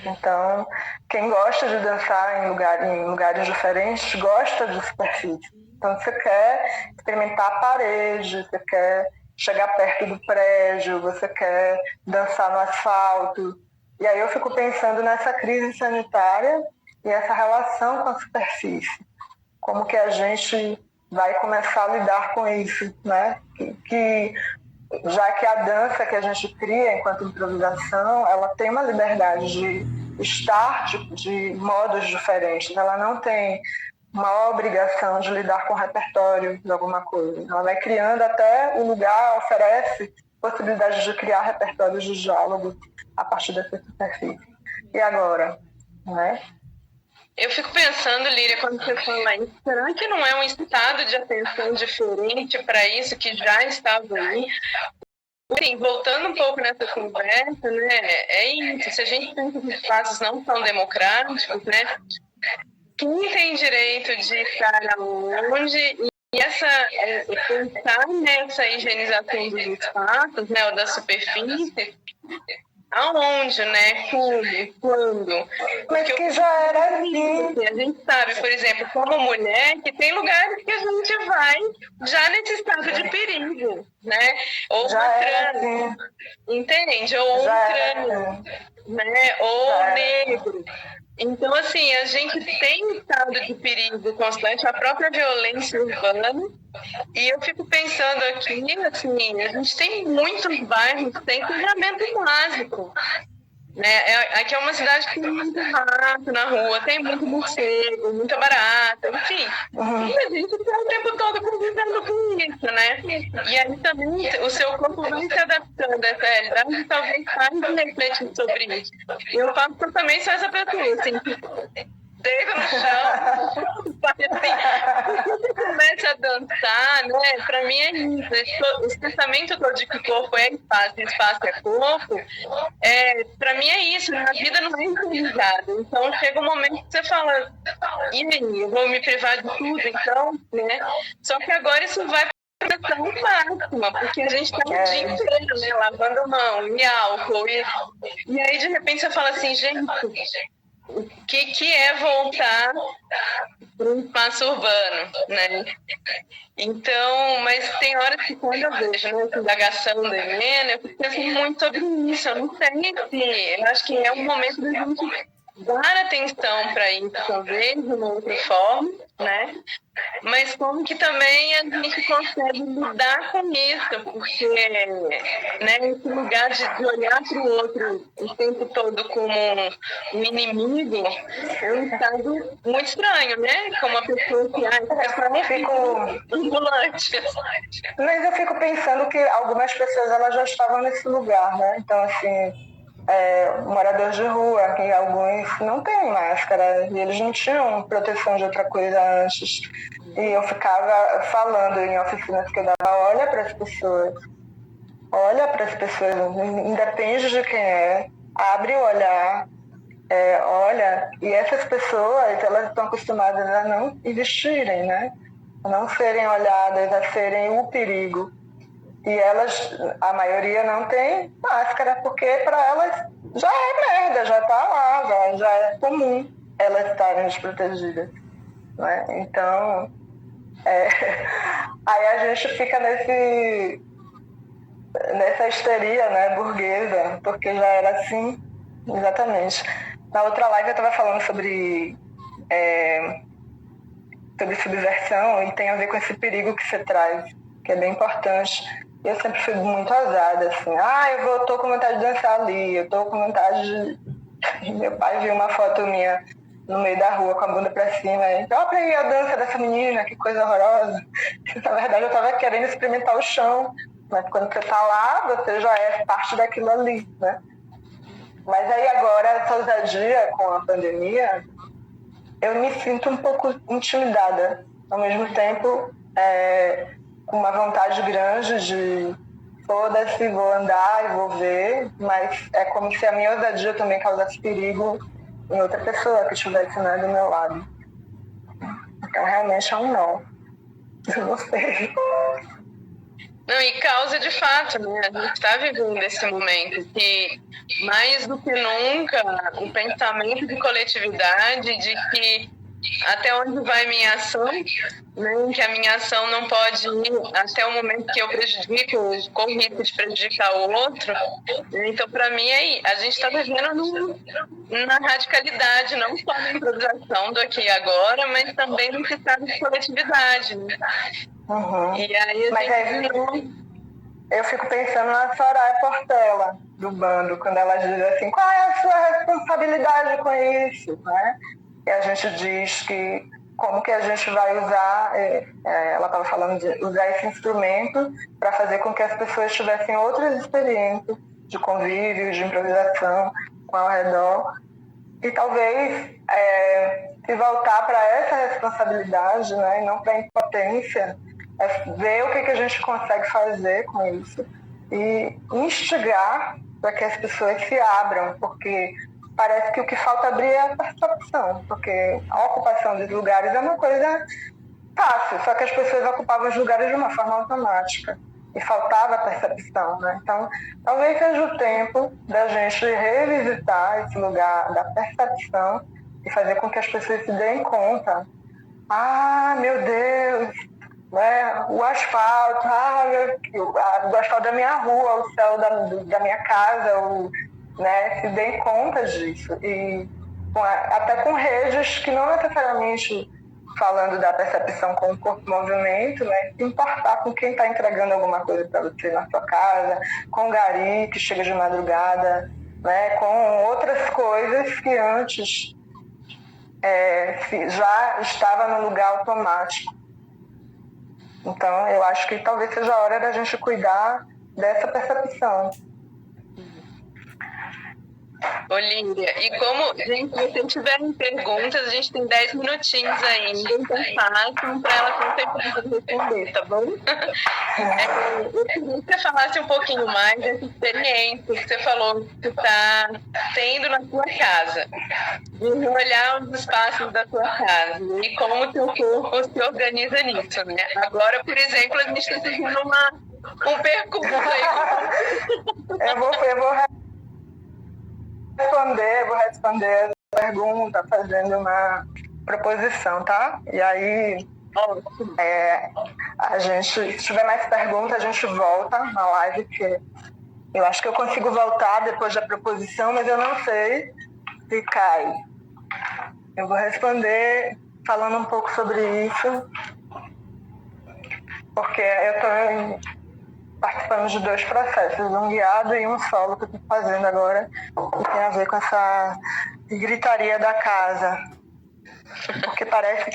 Então, quem gosta de dançar em lugares diferentes, gosta de superfície. Então, você quer experimentar a parede, você quer chegar perto do prédio, você quer dançar no asfalto. E aí eu fico pensando nessa crise sanitária e essa relação com a superfície. Como que a gente vai começar a lidar com isso, né? Já que a dança que a gente cria enquanto improvisação, ela tem uma liberdade de estar de modos diferentes. Ela não tem uma obrigação de lidar com o repertório de alguma coisa. Ela vai criando até o lugar, oferece possibilidade de criar repertórios de diálogo a partir dessa superfície. E agora, né? Eu fico pensando, Líria, quando você fala isso, será que não é um estado de atenção diferente para isso que já estava aí? Assim, voltando um pouco nessa conversa, né, é isso, se a gente pensa que os espaços não são democráticos, né, quem tem direito de estar aonde, e pensar nessa higienização dos espaços, né, ou da superfície, aonde, né? Como, quando. Mas que já era assim. A gente sabe, por exemplo, como mulher, que tem lugares que a gente vai já nesse estado de perigo, né? Ou já uma era trans, assim. entende? Ou Já um era trans, assim. né? Ou Já era negro. Então, assim, a gente tem um estado de perigo constante, a própria violência urbana. E eu fico pensando aqui, assim, a gente tem muitos bairros que tem saneamento básico. Né? Aqui é uma cidade que tem muito rato na rua, tem muito morcego, muita barata, enfim. E a gente está o tempo todo convivendo com isso, né? E aí também o seu corpo vai se adaptando a essa realidade e talvez faz refletir sobre isso. Eu faço que eu também sou essa pessoa, assim, que deita no chão, assim, você começa a dançar, né? Pra mim é isso. Esse pensamento todo de que o corpo é espaço é corpo, pra mim é isso. A vida não é interligada. Então chega um momento que você fala, e aí, eu vou me privar de tudo, então, né? Só que agora isso vai para máxima, porque a gente está o dia inteiro, né? Lavando mão, e álcool, e aí de repente você fala assim, gente, o que é voltar para um espaço urbano, né? Então, mas tem horas que quando eu vejo, né, essa indagação da Helena, eu fico pensando muito sobre isso. Eu não sei se... Eu acho que é um momento da gente dar atenção para isso, talvez, de uma outra forma, né? Mas como que também a gente consegue lidar com isso, porque, né, esse lugar de olhar para o outro o tempo todo como um inimigo é um estado muito estranho, né? Como uma pessoa que fico ambulante. Mas eu fico pensando que algumas pessoas elas já estavam nesse lugar, né? Então, assim, moradores de rua, que alguns não têm máscara, e eles não tinham proteção de outra coisa antes. E eu ficava falando em oficinas que eu dava, olha para as pessoas, independe de quem é, abre o olhar, olha, e essas pessoas, elas estão acostumadas a não existirem, né? A não serem olhadas, a serem o perigo. E elas, a maioria não tem máscara, porque para elas já é merda, já está lá, já é comum elas estarem desprotegidas. Né? Então, aí a gente fica nessa histeria, né, burguesa, porque já era assim, exatamente. Na outra live eu estava falando sobre subversão e tem a ver com esse perigo que você traz, que é bem importante. Eu sempre fui muito ousada, assim, eu tô com vontade de dançar ali, eu tô com vontade de... Meu pai viu uma foto minha no meio da rua com a bunda pra cima, e olha aí a dança dessa menina, que coisa horrorosa. Na verdade eu tava querendo experimentar o chão, mas quando você tá lá, você já é parte daquilo ali, né? Mas aí agora, essa ousadia com a pandemia, eu me sinto um pouco intimidada, ao mesmo tempo com uma vontade grande de foda-se, vou andar e vou ver, mas é como se a minha ousadia também causasse perigo em outra pessoa que estivesse, né, do meu lado. Então realmente é um não. Eu não sei. Não, e causa de fato, né? A gente está vivendo esse momento que, mais do que nunca, o pensamento de coletividade, de que até onde vai minha ação, né? Que a minha ação não pode ir até o momento que eu prejudico, corro risco de prejudicar o outro. Então, para mim, a gente está vivendo na radicalidade, não só na improvisação do aqui e agora, mas também no estado de coletividade. Né? Uhum. E aí eu fico pensando na Soraya Portela, do bando, quando ela diz assim, qual é a sua responsabilidade com isso? Né? E a gente diz que como que a gente vai usar, ela estava falando de usar esse instrumento para fazer com que as pessoas tivessem outras experiências de convívio, de improvisação com ao redor. E talvez se voltar para essa responsabilidade, né, e não para a impotência, ver o que a gente consegue fazer com isso e instigar para que as pessoas se abram, porque parece que o que falta abrir é a percepção, porque a ocupação dos lugares é uma coisa fácil, só que as pessoas ocupavam os lugares de uma forma automática. e faltava a percepção, né? Então, talvez seja o tempo da gente revisitar esse lugar da percepção e fazer com que as pessoas se deem conta. Ah, meu Deus, né? O asfalto, o asfalto da minha rua, o céu da minha casa, né? Se deem conta disso. E até com redes que não necessariamente falando da percepção com o corpo-movimento, né? Se importar com quem está entregando alguma coisa para você na sua casa, com o gari que chega de madrugada, né? Com outras coisas que antes já estava no lugar automático. Então, eu acho que talvez seja a hora da gente cuidar dessa percepção. Olívia, e como, gente, se vocês tiverem perguntas, a gente tem 10 minutinhos ainda, então façam para ela com certeza responder, tá bom? Eu queria que você falasse um pouquinho mais dessa experiência que você falou que está tendo na sua casa, de olhar os espaços da sua casa e como o teu corpo se organiza nisso, né? Agora, por exemplo, a gente está fazendo um percurso aí. Eu vou responder a pergunta fazendo uma proposição, tá? E aí, se tiver mais perguntas, a gente volta na live, porque eu acho que eu consigo voltar depois da proposição, mas eu não sei se cai. Eu vou responder falando um pouco sobre isso, porque eu estou participando de 2 processos, um guiado e um solo que eu estou fazendo agora, que tem a ver com essa gritaria da casa. Porque parece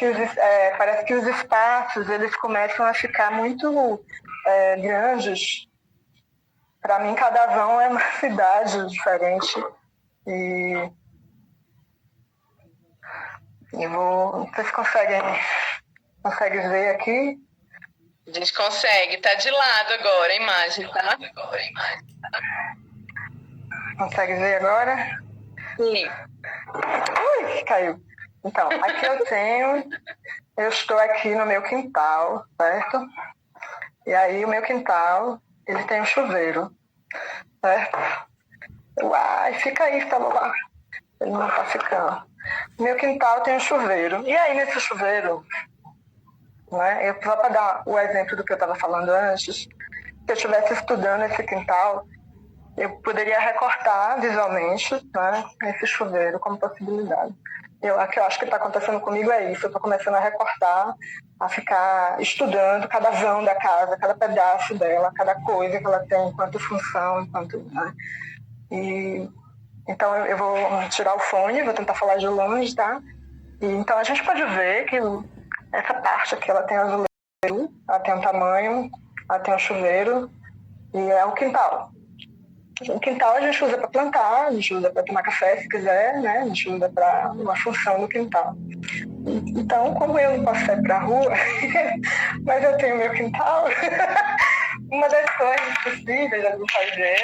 que os espaços eles começam a ficar muito grandes. Para mim, cada vão é uma cidade diferente. E vocês conseguem ver aqui? A gente consegue, tá de lado agora a imagem, tá? Consegue ver agora? Sim. Ui, caiu. Então, aqui eu estou aqui no meu quintal, certo? E aí o meu quintal, ele tem um chuveiro, certo? Uai, fica aí, celular. Ele não tá ficando. O meu quintal tem um chuveiro. E aí nesse chuveiro, né? Só para dar o exemplo do que eu estava falando antes, se eu estivesse estudando esse quintal, eu poderia recortar visualmente, né, esse chuveiro como possibilidade. O que eu acho que está acontecendo comigo é isso. Eu estou começando a recortar, a ficar estudando cada vão da casa, cada pedaço dela, cada coisa que ela tem, enquanto função, enquanto... Né? Então eu vou tirar o fone, vou tentar falar de longe, tá? Então a gente pode ver que essa parte aqui, ela tem azulejo, ela tem um tamanho, ela tem um chuveiro e é o quintal. O quintal a gente usa para plantar, a gente usa para tomar café se quiser, né? A gente usa para uma função no quintal. Então, como eu não posso sair para a rua, mas eu tenho meu quintal, uma das coisas possíveis a gente fazer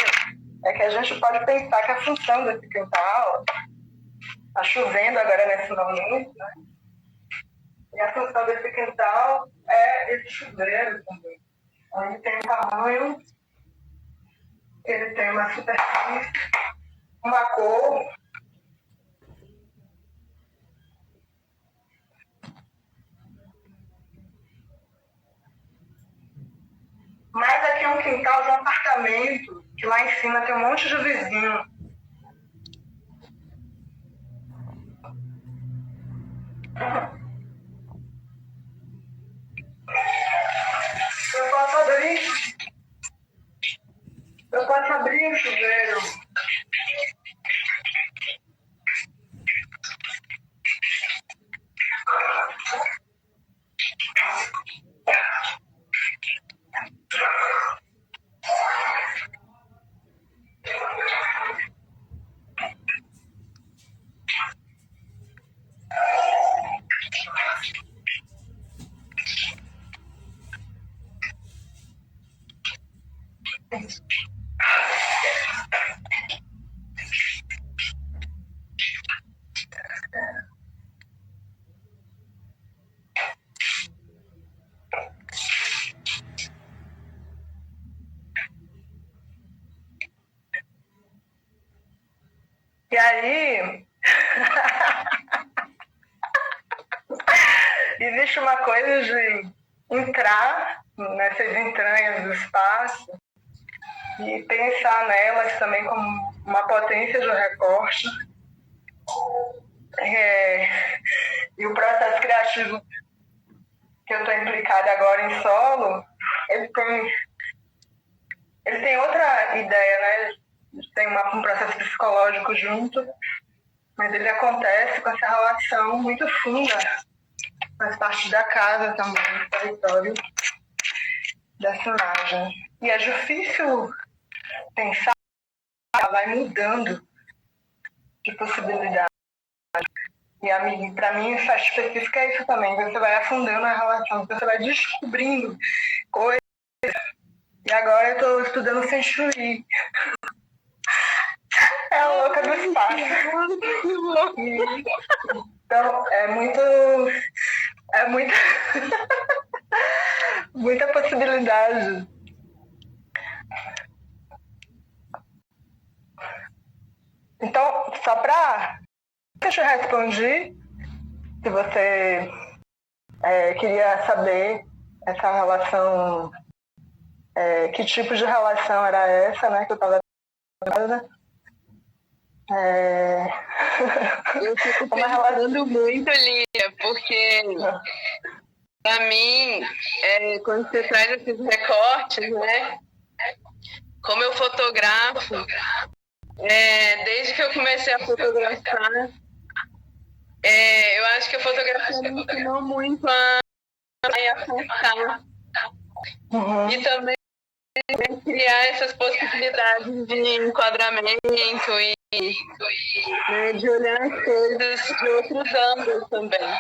é que a gente pode pensar que a função desse quintal está chovendo agora nesse momento, né? E a função desse quintal é esse chuveiro também. Ele tem um tamanho, ele tem uma superfície, uma cor. Mas aqui é um quintal de um apartamento, que lá em cima tem um monte de vizinho. Eu posso abrir o chuveiro. E aí, existe uma coisa de entrar nessas entranhas do espaço e pensar nelas também como uma potência de recorte. E o processo criativo que eu estou implicada agora em solo, ele tem outra ideia, né? Tem um processo psicológico junto, mas ele acontece com essa relação muito funda, faz parte da casa também, do território dessa imagem. E é difícil pensar, ela vai mudando de possibilidade. E para mim, essa específica é isso também. Você vai afundando a relação, você vai descobrindo coisas. E agora eu estou estudando Feng Shui. É a louca do espaço. Então, é muita muita possibilidade. Então, só para deixa eu responder, se você queria saber essa relação, que tipo de relação era essa, né, que eu estava Eu fico pensando muito, Líria, porque para mim, quando você traz esses recortes, né, como eu fotografo, desde que eu comecei a fotografar, eu acho que a fotografia me ensinou muito a afastar. Uhum. E também criar essas possibilidades de enquadramento e de olhar as coisas de outros ângulos também.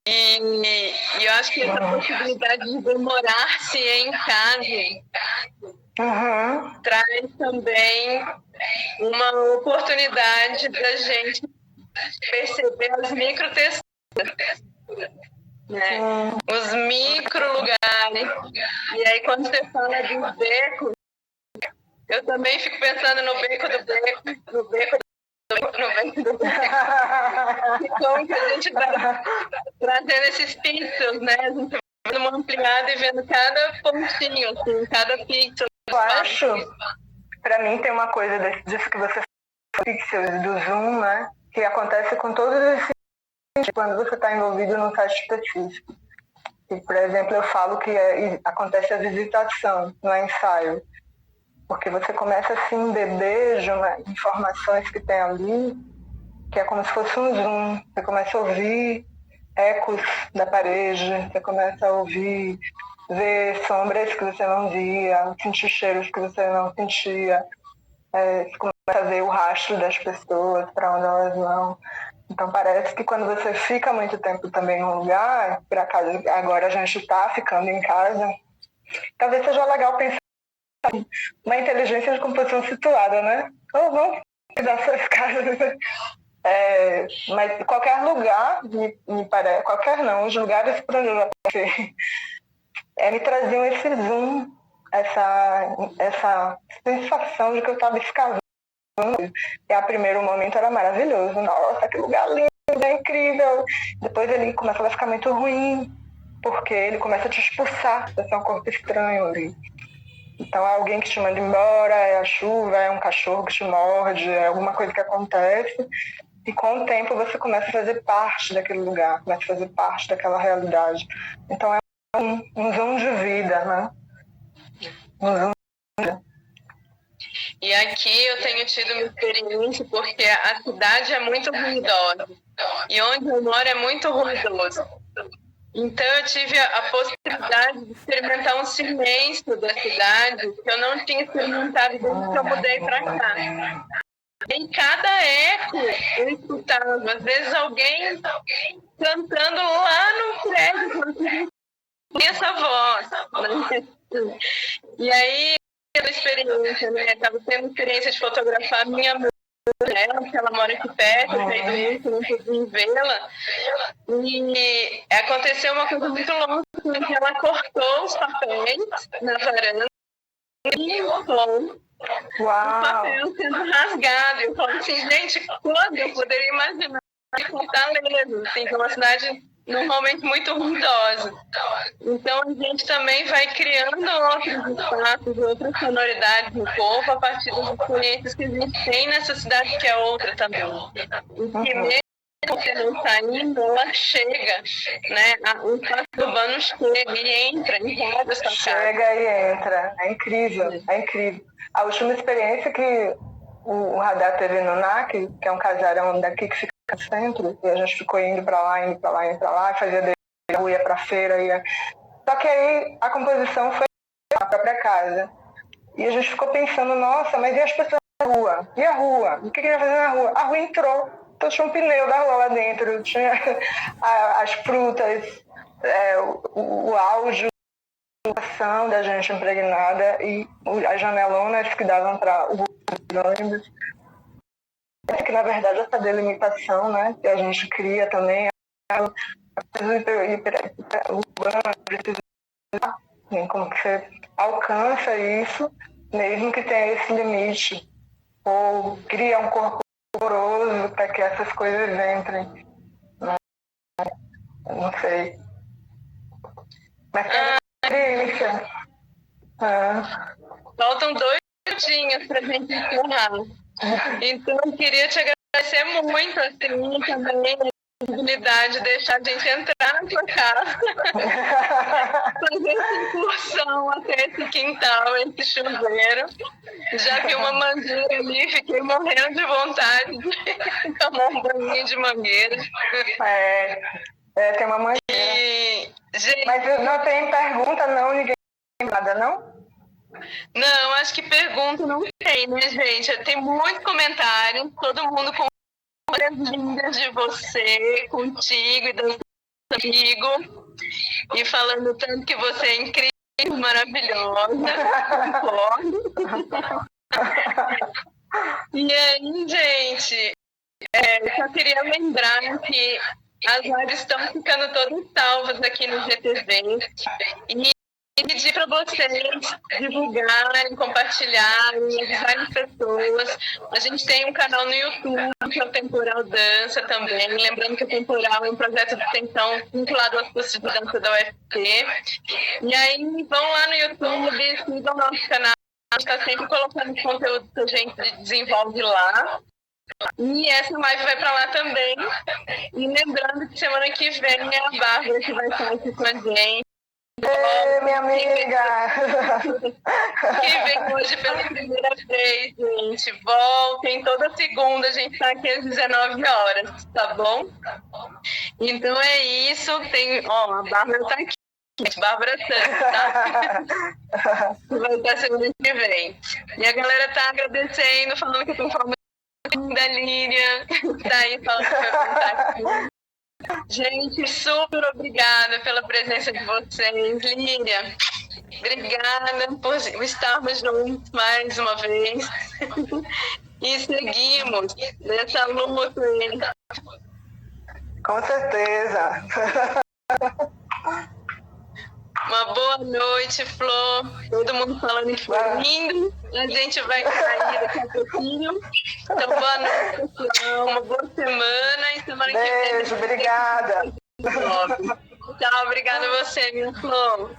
E eu acho que essa possibilidade de demorar-se em casa traz também uma oportunidade da gente perceber as microtexturas, né? Os micro lugares. E aí quando você fala dos becos, eu também fico pensando no beco do beco, no beco do beco. E como que a gente vai trazendo esses pixels, né? A gente vai dando uma ampliada e vendo cada pontinho, assim, cada pixel. Eu acho, para mim tem uma coisa disso que você falou, pixels do zoom, né? Que acontece com todos esses quando você está envolvido num site específico. E, por exemplo, eu falo que acontece a visitação, não é ensaio. Porque você começa a se embeber de informações que tem ali, que é como se fosse um zoom. Você começa a ouvir ecos da parede, você começa a ouvir, ver sombras que você não via, sentir cheiros que você não sentia. Você começa a ver o rastro das pessoas, para onde elas vão. Então parece que quando você fica muito tempo também em um lugar, por acaso agora a gente está ficando em casa, talvez seja legal pensar uma inteligência de composição situada, né? Ou vamos cuidar suas casas. Mas qualquer lugar, me parece, qualquer não, os lugares para onde eu já passei, me traziam esse zoom, essa sensação de que eu estava escavando. E a primeiro momento era maravilhoso. Nossa, que lugar lindo, é incrível. Depois ele começa a ficar muito ruim, porque ele começa a te expulsar. Você é um corpo estranho ali. Então é alguém que te manda embora, é a chuva, é um cachorro que te morde, é alguma coisa que acontece. E com o tempo você começa a fazer parte daquele lugar, começa a fazer parte daquela realidade. Então é um zoom de vida, né? Um zoom de vida. E aqui eu tenho tido uma experiência porque a cidade é muito ruidosa e onde eu moro é muito ruidoso. Então eu tive a possibilidade de experimentar um silêncio da cidade que eu não tinha experimentado desde que eu mudei para cá. Em cada eco eu escutava, às vezes alguém cantando lá no prédio, essa voz. Né? E aí pela experiência, né? Estava tendo experiência de fotografar minha mãe, né? Porque ela mora aqui perto, eu saí doente, não pude vê-la. E aconteceu uma coisa muito louca, que ela cortou os papéis na varanda e limpou Uau! o papel sendo rasgado. Eu falo assim, gente, quando eu poderia imaginar em Fortaleza, assim, que é uma cidade normalmente muito ruidosa. Então a gente também vai criando outros espaços, outras sonoridades no corpo a partir das experiências que a gente tem nessa cidade que é outra também. E que mesmo você não saindo, ela chega, né? O espaço urbano chega e entra em cada sua casa. Chega e entra. É incrível, é incrível. A última experiência que o Radar teve no NAC, que é um casarão daqui que fica no centro, e a gente ficou indo pra lá, indo pra lá, indo pra lá, fazia rua, ia pra feira, ia... Só que aí a composição foi na própria casa. E a gente ficou pensando, nossa, mas e as pessoas na rua? E a rua? O que ia fazer na rua? A rua entrou. Então tinha um pneu da rua lá dentro, tinha as frutas, o áudio da gente impregnada e as janelonas que davam para o ônibus. Que na verdade essa delimitação, né, que a gente cria também, como que você alcança isso, mesmo que tenha esse limite, ou cria um corpo poroso para que essas coisas entrem. Não sei. Mas tem experiência. Faltam 2 minutinhos para a gente encerrar. Então, eu queria te agradecer muito, assim, também a oportunidade de deixar a gente entrar na tua casa, fazer essa incursão até esse quintal, esse chuveiro. Já vi uma mangueira ali, fiquei morrendo de vontade de tomar um banho de mangueira. Tem uma mangueira. Gente... Mas não tem pergunta, não? Ninguém tem nada, não? Não, acho que pergunta não tem, né, gente? Tem muito comentário, todo mundo com coisas lindas de você, contigo e dos amigos, e falando tanto que você é incrível, maravilhosa, concordo. E aí, gente, só queria lembrar que as lives estão ficando todas salvas aqui no GTV, e pedir para vocês divulgarem, compartilharem, avisarem pessoas. A gente tem um canal no YouTube, que é o Temporal Dança também. Lembrando que o Temporal é um projeto de extensão vinculado aos cursos de dança da UFC. E aí, vão lá no YouTube, sigam o nosso canal. A gente está sempre colocando conteúdo que a gente desenvolve lá. E essa live vai para lá também. E lembrando que semana que vem é a Bárbara que vai estar aqui com a gente. Ei, minha amiga! Que vem hoje pela primeira vez, gente. Voltem, toda segunda a gente está aqui às 19 horas, tá bom? Então é isso. A Bárbara está aqui. Bárbara Santos, tá? Vai estar semana que vem. E a galera tá agradecendo, falando que eu tô falando da Líria, tá aí falando que vai contar aqui. Gente, super obrigada pela presença de vocês, Líria. Obrigada por estarmos juntos mais uma vez. E seguimos nessa luta. Com certeza. Uma boa noite, Flor. Todo mundo falando que foi lindo. A gente vai sair daqui a pouquinho. Então, boa noite, pessoal. Uma boa semana. E semana que vem. Beijo, obrigada. Tchau, obrigada a você, minha Flor.